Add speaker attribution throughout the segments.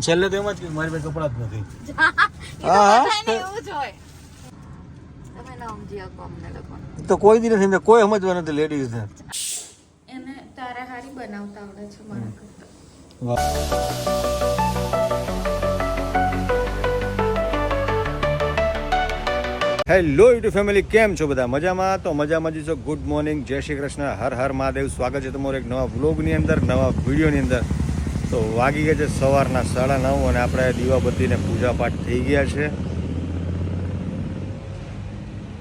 Speaker 1: છેલ્લે તો એમ જ કે મારી પાસે કપડા જ નથી. તો કોઈ દી નથી, કોઈ સમજવા નથી લેડીઝ ને.
Speaker 2: એને તારા હારી બનાવતા આવડે છે મારા કરતા.
Speaker 1: હેલો યુટ્યુબ ફેમિલી, કેમ છો બધા? મજામાં? તો મજામાં જ છો. ગુડ મોર્નિંગ, જય શ્રી કૃષ્ણ, હર હર મહાદેવ. સ્વાગત છે તમારું એક નવા વ્લોગની અંદર, નવા વિડીયોની અંદર. તો વાગી ગયા છે સવારના 9:30 અને આપણે દીવાબત્તીને પૂજાપાઠ થઈ ગયા છે.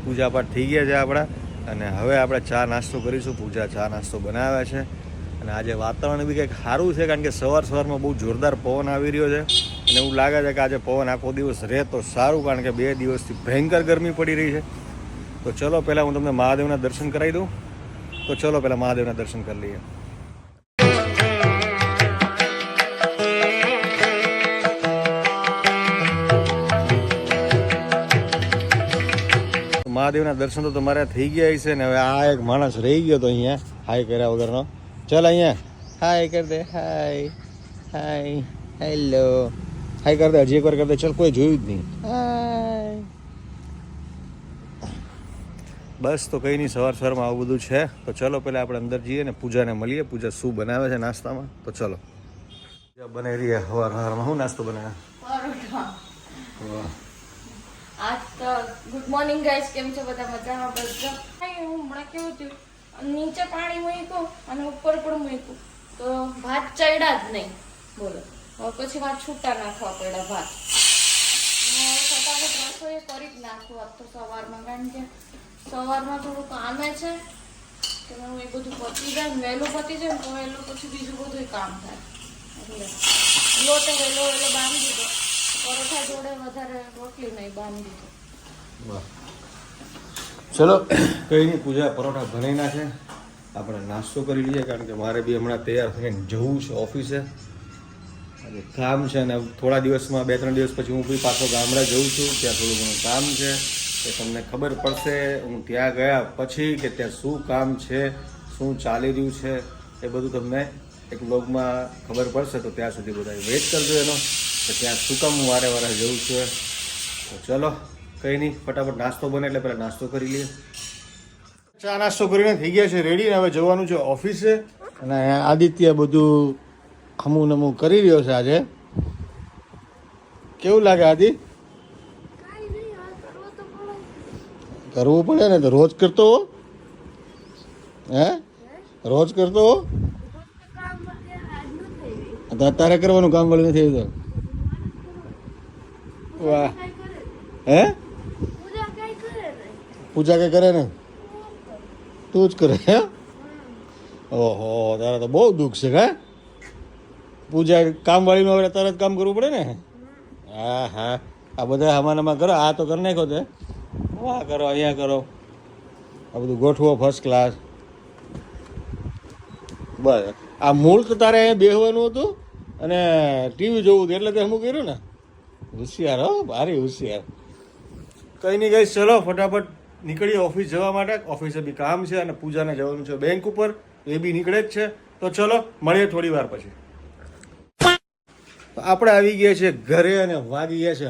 Speaker 1: પૂજાપાઠ થઈ ગયા છે આપણા, અને હવે આપણે ચા નાસ્તો કરીશું. પૂજા ચા નાસ્તો બનાવ્યા છે, અને આજે વાતાવરણ બી કંઈક સારું છે, કારણ કે સવારમાં બહુ જોરદાર પવન આવી રહ્યો છે, અને એવું લાગે છે કે આજે પવન આખો દિવસ રહે તો સારું, કારણ કે 2 દિવસથી ભયંકર ગરમી પડી રહી છે. તો ચલો પહેલાં હું તમને મહાદેવના દર્શન કરાવી દઉં. તો ચલો પહેલાં મહાદેવના દર્શન કરી લઈએ. મહાદેવના દર્શન તો તમારે થઈ ગયા છે ને. હવે આ એક માણસ રહી ગયો તો અહીંયા હાય કર્યા વગરનો. ચાલ અહીંયા હાય કરી દે. હાય હાય, હેલો, હાય કરી દે. હજી એકવાર કરી દે. ચાલ, કોઈ જોયું જ નહીં. હાય. બસ તો કંઈ નહીં, સવારમાં આવું બધું છે. તો ચલો પહેલાં આપણે અંદર જઈએ ને પૂજાને મળીએ. પૂજા શું બનાવે છે નાસ્તામાં, તો ચલો. પૂજા બનાવી રહીએ સવારમાં. શું નાસ્તો બનાવે?
Speaker 2: પરોઠા.
Speaker 1: વાહ.
Speaker 2: આજ તો ગુડ મોર્નિંગ ગાઈસ, કેમ છો બધા? મજામાં બધા? હું હમણાં કેવું થયું, નીચે પાણી મૂક્યું અને ઉપર પણ મૂક્યું તો ભાત ચડ્યા જ નહીં. બોલો, હવે પછી ભાત છૂટા નાખવા પડ્યા. ભાત ફટાફટ રસોઈ કરી જ નાખું આજ તો સવારમાં, કારણ કે સવારમાં થોડું કામે છે કે એ બધું પતી જાય, વહેલું પતી જાય ને તો વહેલું પછી બીજું બધું કામ થાય. એટલે લોટે વહેલો બાંધી દીધો, પરોઠા જોડે વધારે રોટલી નહીં બાંધી દીધો.
Speaker 1: વાહ. ચલો કંઈ નહીં, પૂજા પરોઠા બનાવી નાખે, આપણે નાસ્તો કરી લઈએ, કારણ કે મારે બી હમણાં તૈયાર થઈને જવું છે ઓફિસે. આજે કામ છે ને થોડા દિવસમાં 2-3 દિવસ પછી હું બી પાછો ગામડે જઉં છું. ત્યાં થોડું ઘણું કામ છે, એ તમને ખબર પડશે હું ત્યાં ગયા પછી કે ત્યાં શું કામ છે, શું ચાલી રહ્યું છે, એ બધું તમને એક વ્લોગમાં ખબર પડશે. તો ત્યાં સુધી બધા વેઇટ કરજો એનો, તો ત્યાં શું કામ હું વારે જઉં છું. તો ચલો કંઈ નહીં, ફટાફટ નાસ્તો બને એટલે પહેલાં નાસ્તો કરી લઈએ. ચા નાસ્તો કરીને થઈ ગયા છે રેડી, હવે જવાનું છે ઓફિસે. અને આદિત્ય બધું ખમું નમું કરી રહ્યો છે આજે. કેવું લાગે આદિ? કરવું પડે ને, તો રોજ કરતો હો. હે, રોજ કરતો હો. તારે કરવાનું કામ વાળું નથી આવ્યું. વાહ. હે, પૂજા કઈ કરે ને? તું જ કરે? હે, ઓહો, તારા તો બહુ દુઃખ છે. હા, પૂજા કામ વાળીનું હવે તરત કામ કરવું પડે ને. હા હા, આ બધા હમાનામાં કરો. આ તો કરી નાખો તે. વાહ, કરો, અહીંયા કરો, આ બધું ગોઠવો ફર્સ્ટ ક્લાસ. બસ, આ મૂળ તો તારે અહીંયા બેસવાનું હતું અને ટીવી જોવું હતું, એટલે તે હમું કર્યું ને. હોશિયાર હો, ભારી હોશિયાર. કંઈ નહીં ગઈ, ચલો ફટાફટ નીકળીએ ઓફિસ જવા માટે. ઓફિસે બી કામ છે અને પૂજાને જવાનું છે બેંક ઉપર, એ બી નીકળે જ છે. તો ચલો મળીએ થોડી વાર પછી. આપણે આવી ગયા છે ઘરે અને વાગી ગયા છે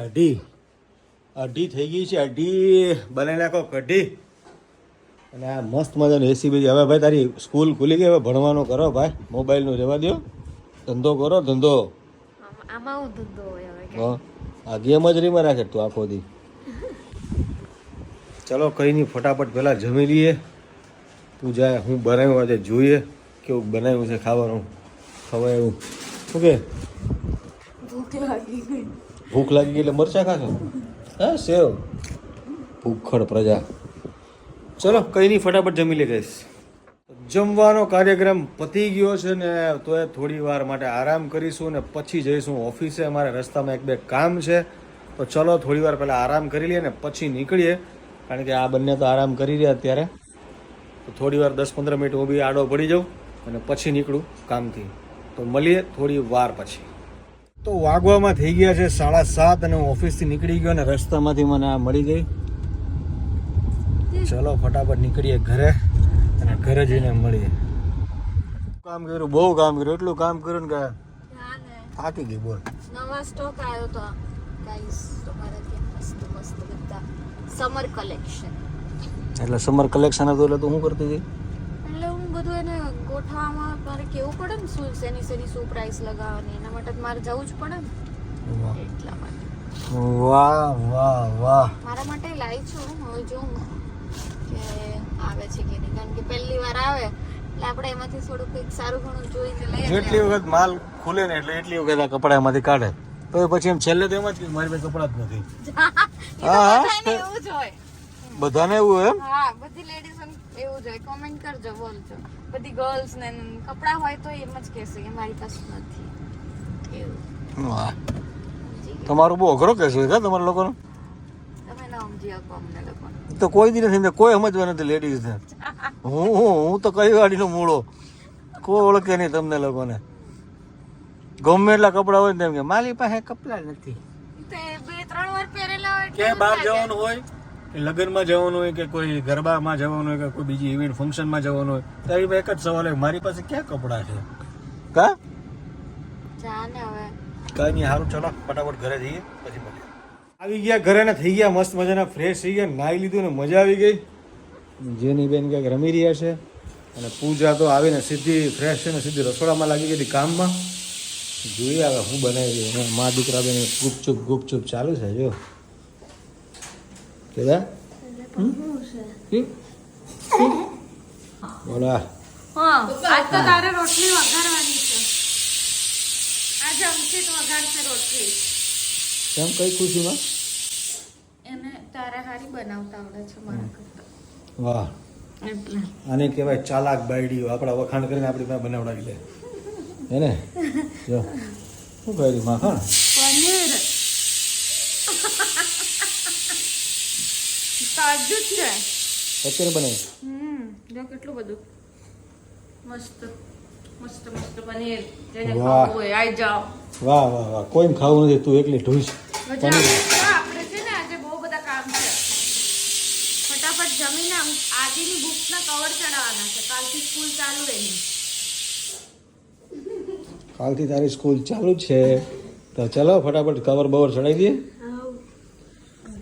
Speaker 1: 2:30 થઈ ગઈ છે. 2:30 બનાવી નાખો કઢી. અને આ મસ્ત મજાનું એસી બીજી. હવે ભાઈ તારી સ્કૂલ ખુલી ગઈ, હવે ભણવાનું કરો ભાઈ, મોબાઈલનું રહેવા દો, ધંધો કરો ધંધો.
Speaker 2: આમાં હું ધંધો હોય હવે?
Speaker 1: આ ગેમ જ રીમાં રાખે તું આખો દી. ચલો કંઈ નહીં, ફટાફટ પહેલાં જમી લઈએ. પૂજા હું બનાવ્યું આજે જોઈએ કેવું બનાવ્યું છે ખાવાનું. ખવાય એવું શું કે?
Speaker 2: ભૂખ લાગી ગઈ.
Speaker 1: ભૂખ લાગી ગઈ એટલે મરચાં ખાશો? હા, સેવ ભૂખડ પ્રજા. ચલો કંઈ નહીં, ફટાફટ જમી લે ગઈશ. જમવાનો કાર્યક્રમ પતી ગયો છે ને, તો એ થોડી વાર માટે આરામ કરીશું ને પછી જઈશું ઓફિસે. અમારે રસ્તામાં 1-2 કામ છે, તો ચલો થોડી વાર પહેલાં આરામ કરી લઈએ ને પછી નીકળીએ, કારણ કે આ બંને તો આરામ કરી રહ્યા અત્યારે. તો થોડી વાર 10-15 મિનિટ હું બી આડો પડી જાઉં અને પછી નીકળું કામથી. તો મળીએ થોડી વાર પછી. તો વાગવામાં થઈ ગયા છે 7:30 અને હું ઓફિસથી નીકળી ગયો અને રસ્તામાંથી મને આ મળી ગઈ. ચલો ફટાફટ નીકળીએ ઘરે અને ઘરે જઈને મળીએ. કામ કર્યું, બહુ કામ કર્યું, એટલું કામ કર્યું ને કે થાકી ગઈ બોલ.
Speaker 2: નવા સ્ટોક આવ્યો તો ગાઈસ તમારા ત્યાં મસ્ત મસ્ત બધા સમર કલેક્શન.
Speaker 1: એટલે સમર કલેક્શન હતું એટલે તું શું કરતી હતી?
Speaker 2: એટલે હું બધું એને ગોઠવામાં મારે કેવું પડે ને શું શેની શું પ્રાઇસ લગાવવાની એના માટે મારે જવું જ પડે ને એટલા માટે.
Speaker 1: વાહ વાહ વાહ.
Speaker 2: મારા માટે લાવી છું હવે જોઉં કે આવે છે કે નહીં કારણ કે પહેલી વાર આવે એટલે આપણે એમાંથી થોડું કંઈક સારું ઘણું જોઈને લઈએ.
Speaker 1: જેટલી વખત માલ ખુલે ને એટલે એટલી વખત આ કપડા એમાંથી કાઢે તો પછી એમ છેલ્લે તો એમ જ કે મારી પાસે કપડા જ નથી.
Speaker 2: બધાને એવું જ હોય.
Speaker 1: બધાને એવું એમ?
Speaker 2: હા બધી લેડીઝ એવું જ હોય. કોમેન્ટ કરજો બોલજો. બધી ગર્લ્સ ને કપડા હોય તો એમ જ કહેશે કે મારી પાસે નથી એવું.
Speaker 1: વાહ તમારું બહુ અઘરો કેસ હોય કા તમારા લોકોનો?
Speaker 2: તમે ના સમજી શકો અમને લોકોને.
Speaker 1: તો કોઈ દી નથી કોઈ સમજવા નથી લેડીઝને. હું તો કઈ ગાડીનો મૂળો કોઈ ઓળખે નહીં તમને લોકોને. ગમે એટલા કપડા હોય ને તેમ કે મારી પાસે કપડા નથી.
Speaker 2: તે 2-3 વાર પહેરેલા હોય
Speaker 1: કે બહાર જવાનું હોય કે લગ્નમાં જવાનું હોય કે કોઈ ગરબામાં જવાનું હોય કે કોઈ બીજી ઇવેન્ટ ફંક્શનમાં જવાનું હોય ત્યારે એક જ સવાલ હોય મારી પાસે ક્યાં કપડા છે કા?
Speaker 2: જાને હવે
Speaker 1: કઈ નહીં સારું ચલો ફટાફટ ઘરે જઈએ પછી મળીએ. આવી ગયા ઘરે ને થઈ ગયા મસ્ત મજાના ફ્રેશ થઈ ગયા નાહી લીધું ને મજા આવી ગઈ. જેની બેન ક્યાંક રમી રહ્યા છે અને પૂજા તો આવીને સીધી ફ્રેશ છે ને સીધી રસોડામાં લાગી ગઈ કામમાં. જોઈએ હવે હું બનાવી દઉં મા દીકરા બેન ગુપચુપ ચાલુ છે જો કેદા બોલા.
Speaker 2: હા આજ તો તારે રોટલી વઘારવાની છે. આજે અંકિત વઘારશે રોટલી.
Speaker 1: કેમ કઈ ખુશીમાં?
Speaker 2: એને તારે હારી બનાવતા આવડે છે મારા કરતા.
Speaker 1: વાહ
Speaker 2: એટલે
Speaker 1: આને કહેવાય ચાલાક બાયડીઓ આપણા વખાણ કરીને આપણી પાસે બનાવડાવી લે હે ને. જો શું કહ્યું માખણ
Speaker 2: પનીર તાજું જ છે
Speaker 1: અત્યારે બનાવી.
Speaker 2: જો કેટલું બધું મસ્ત મસ્ત મસ્ત પનીર જેને
Speaker 1: વાહ.
Speaker 2: ખાવું હોય આઈ જાઓ.
Speaker 1: વાહ વાહ વાહ કોઈને ખાવું નથી તું એકલી ઢૂસ.
Speaker 2: આપણે છે ને આજે બહુ બધા કામ છે. ફટાફટ જમીને આદિની બુક્સના કવર ચડાવવાના છે. કાલથી સ્કૂલ ચાલુ એની.
Speaker 1: કાલથી તારી સ્કૂલ ચાલુ જ છે તો ચલો ફટાફટ કવર બવર ચડાવી દઈએ.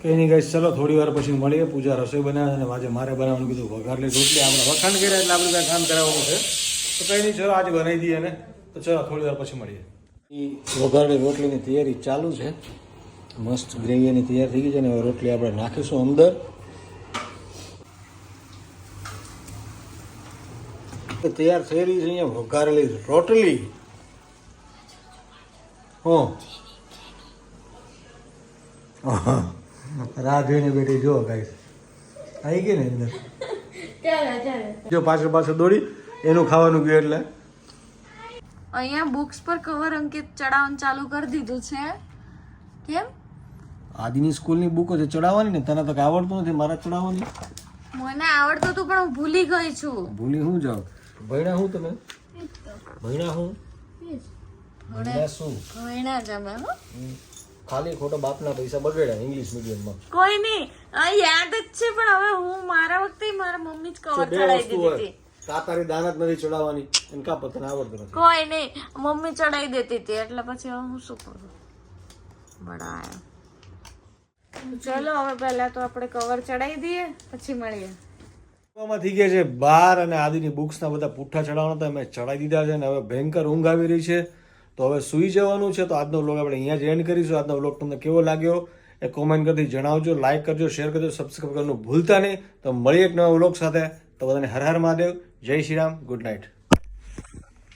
Speaker 1: કંઈ નહીં ગાઈસ ચલો થોડી વાર પછી મળીએ. પૂજા રસોઈ બનાવે અને આજે મારે બનાવવાનું કીધું વઘારેલી રોટલી આપણે વખાણ કર્યા એટલે આપણે કામ કરાવવાનું છે તો કંઈ નહીં ચલો આજે બનાવી દઈએ ને તો ચલો થોડી વાર પછી મળીએ. વઘારેલી રોટલીની તૈયારી ચાલુ છે. મસ્ત ગ્રેવીની તૈયાર થઈ ગઈ છે ને હવે રોટલી આપણે નાખીશું અંદર. તૈયાર થઈ રહી છે અહીંયા વઘારેલી રોટલી. રાહ જોઈને બેઠી જો ગાઈસ આવી ગઈ ને અંદર જો પાછળ દોડી એનું ખાવાનું ગયું એટલે
Speaker 2: અહીંયા બુક્સ પર કવર અંકિત ચડાવવાનું ચાલુ કરી દીધું છે. કેમ?
Speaker 1: આદિની સ્કૂલની બુકો છે ચડાવવાની ને તને તો કઈ આવડતું નથી મારે ચડાવવાની.
Speaker 2: મને આવડતું હતું પણ હું ભૂલી ગઈ છું.
Speaker 1: ભૂલી હું જાવ ભણ્યા હું તમે ભણ્યા હું ભણ્યા શું
Speaker 2: ભણ્યા જ અમે હો.
Speaker 1: ખાલી ખોટો બાપના પૈસા બગડ્યા ઇંગ્લિશ મીડિયમમાં.
Speaker 2: કોઈ નહીં આ યાદ જ છે પણ હવે હું મારા વખતે મારા મમ્મી જ કવર ચડાવી દીધી હતી.
Speaker 1: તાતારી દાનત નથી ચડાવવાની એને કા પતન આવડતું નથી.
Speaker 2: કોઈ નહીં મમ્મી ચડાવી દેતી હતી એટલે પછી હવે હું શું કરું બડાયા. ચલો હવે પહેલા તો આપણે કવર ચડાવી દઈએ પછી મળીએ.
Speaker 1: થઈ ગયા છે બાર અને આદિની બુક્સના બધા પુઠ્ઠા ચડાવવાના હતા મેં ચડાવી દીધા છે અને હવે ભયંકર ઊંઘ આવી રહી છે તો હવે સૂઈ જવાનું છે. તો આજનો વ્લોગ આપણે અહીંયા જ એન્ડ કરીશું. આજનો વ્લોગ તમને કેવો લાગ્યો એ કોમેન્ટ કરી જણાવજો. લાઈક કરજો, શેર કરજો, સબસ્ક્રાઈબ કરવાનું ભૂલતા નહીં. તો મળીએ એક નવા વ્લોગ સાથે. તો બધાને હર હર મહાદેવ, જય શ્રી રામ, ગુડ નાઇટ.